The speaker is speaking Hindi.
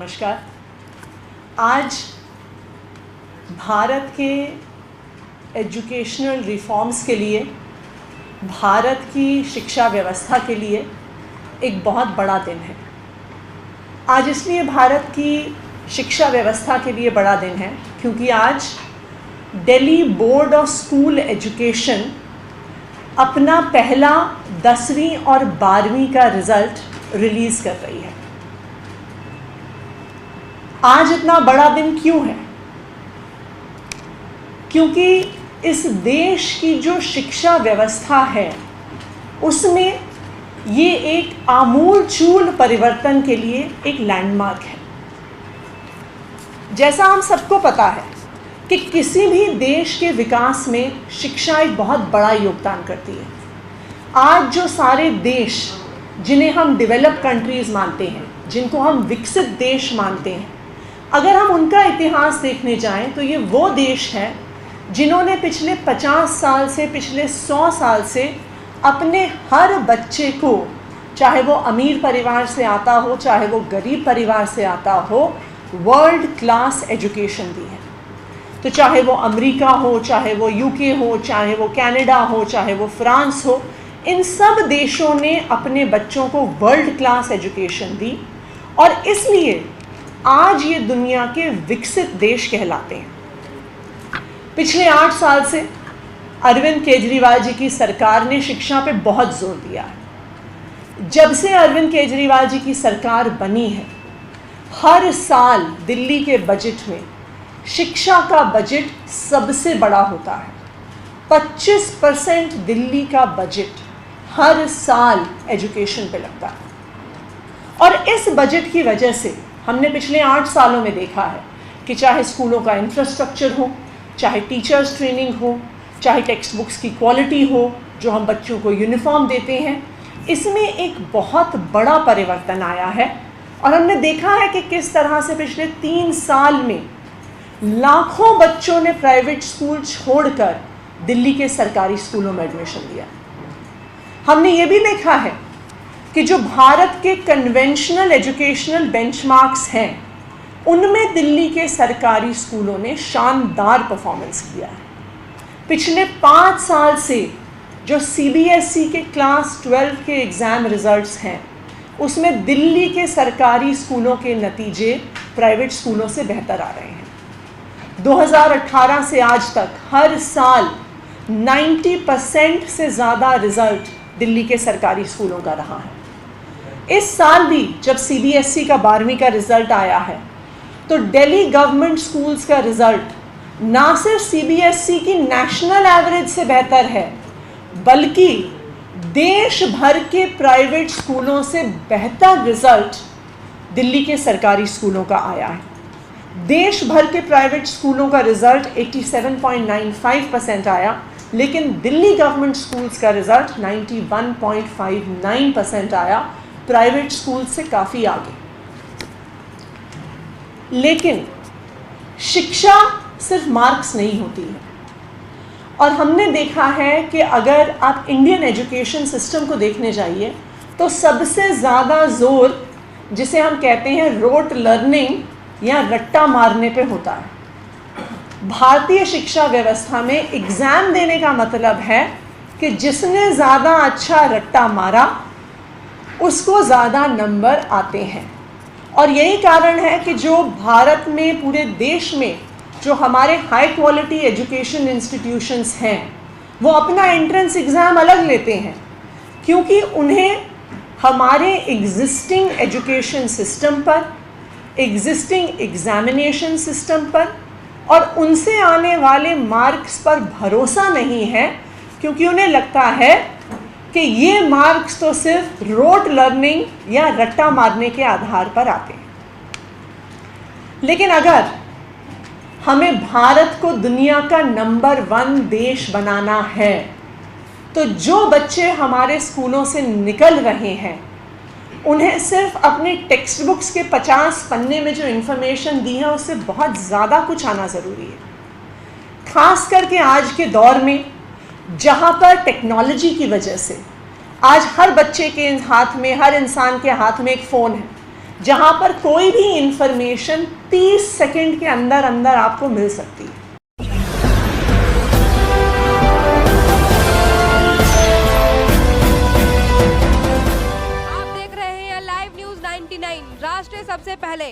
नमस्कार। आज भारत के एजुकेशनल रिफॉर्म्स के लिए, भारत की शिक्षा व्यवस्था के लिए एक बहुत बड़ा दिन है। आज इसलिए भारत की शिक्षा व्यवस्था के लिए बड़ा दिन है क्योंकि आज Delhi board of school education अपना पहला 10वीं और 12वीं का रिज़ल्ट रिलीज़ कर रही है। आज इतना बड़ा दिन क्यों है? क्योंकि इस देश की जो शिक्षा व्यवस्था है उसमें ये एक आमूलचूल परिवर्तन के लिए एक लैंडमार्क है। जैसा हम सबको पता है कि किसी भी देश के विकास में शिक्षा एक बहुत बड़ा योगदान करती है। आज जो सारे देश जिन्हें हम डेवलप्ड कंट्रीज़ मानते हैं, जिनको हम विकसित देश मानते हैं, अगर हम उनका इतिहास देखने जाएं तो ये वो देश है जिन्होंने पिछले 50 साल से, पिछले 100 साल से अपने हर बच्चे को, चाहे वो अमीर परिवार से आता हो, चाहे वो गरीब परिवार से आता हो, वर्ल्ड क्लास एजुकेशन दी है। तो चाहे वो अमेरिका हो, चाहे वो यूके हो, चाहे वो कनाडा हो, चाहे वो फ्रांस हो, इन सब देशों ने अपने बच्चों को वर्ल्ड क्लास एजुकेशन दी और इसलिए आज ये दुनिया के विकसित देश कहलाते हैं। पिछले 8 साल से अरविंद केजरीवाल जी की सरकार ने शिक्षा पे बहुत जोर दिया है। जब से अरविंद केजरीवाल जी की सरकार बनी है, हर साल दिल्ली के बजट में शिक्षा का बजट सबसे बड़ा होता है। 25% दिल्ली का बजट हर साल एजुकेशन पे लगता है और इस बजट की वजह से हमने पिछले 8 सालों में देखा है कि चाहे स्कूलों का इंफ्रास्ट्रक्चर हो, चाहे टीचर्स ट्रेनिंग हो, चाहे टेक्स्ट बुक्स की क्वालिटी हो, जो हम बच्चों को यूनिफॉर्म देते हैं, इसमें एक बहुत बड़ा परिवर्तन आया है। और हमने देखा है कि किस तरह से पिछले 3 साल में लाखों बच्चों ने प्राइवेट स्कूल छोड़कर दिल्ली के सरकारी स्कूलों में एडमिशन लिया। हमने ये भी देखा है कि जो भारत के कन्वेंशनल एजुकेशनल बेंचमार्क्स हैं, उनमें दिल्ली के सरकारी स्कूलों ने शानदार परफॉर्मेंस किया है। पिछले 5 साल से जो सीबीएसई के क्लास 12 के एग्ज़ाम रिजल्ट्स हैं, उसमें दिल्ली के सरकारी स्कूलों के नतीजे प्राइवेट स्कूलों से बेहतर आ रहे हैं। 2018 से आज तक हर साल 90% से ज़्यादा रिज़ल्ट दिल्ली के सरकारी स्कूलों का रहा है। इस साल भी जब सीबीएसई का 12वीं का रिज़ल्ट आया है तो दिल्ली गवर्नमेंट स्कूल्स का रिज़ल्ट ना सिर्फ सीबीएसई की नेशनल एवरेज से बेहतर है, बल्कि देश भर के प्राइवेट स्कूलों से बेहतर रिज़ल्ट दिल्ली के सरकारी स्कूलों का आया है। देश भर के प्राइवेट स्कूलों का रिज़ल्ट 87.95% आया, लेकिन दिल्ली गवर्नमेंट स्कूल्स का रिज़ल्ट 91.59% आया, प्राइवेट स्कूल से काफ़ी आगे। लेकिन शिक्षा सिर्फ मार्क्स नहीं होती है और हमने देखा है कि अगर आप इंडियन एजुकेशन सिस्टम को देखने जाइए तो सबसे ज़्यादा जोर, जिसे हम कहते हैं रोट लर्निंग या रट्टा मारने पे होता है। भारतीय शिक्षा व्यवस्था में एग्ज़ाम देने का मतलब है कि जिसने ज़्यादा अच्छा रट्टा मारा उसको ज़्यादा नंबर आते हैं। और यही कारण है कि जो भारत में, पूरे देश में जो हमारे हाई क्वालिटी एजुकेशन इंस्टीट्यूशंस हैं, वो अपना एंट्रेंस एग्ज़ाम अलग लेते हैं क्योंकि उन्हें हमारे एग्जिस्टिंग एजुकेशन सिस्टम पर, एग्जिस्टिंग एग्ज़ामिनेशन सिस्टम पर और उनसे आने वाले मार्क्स पर भरोसा नहीं है, क्योंकि उन्हें लगता है कि ये मार्क्स तो सिर्फ रोट लर्निंग या रट्टा मारने के आधार पर आते हैं। लेकिन अगर हमें भारत को दुनिया का नंबर 1 देश बनाना है तो जो बच्चे हमारे स्कूलों से निकल रहे हैं, उन्हें सिर्फ अपने टेक्स्ट बुक्स के 50 पन्ने में जो इन्फॉर्मेशन दी है उससे बहुत ज़्यादा कुछ आना ज़रूरी है। खास करके आज के दौर में जहाँ पर टेक्नोलॉजी की वजह से आज हर बच्चे के हाथ में, हर इंसान के हाथ में एक फ़ोन है, जहां पर कोई भी इंफॉर्मेशन 30 सेकंड के अंदर अंदर आपको मिल सकती है। आप देख रहे हैं लाइव न्यूज 99 राष्ट्र सबसे पहले।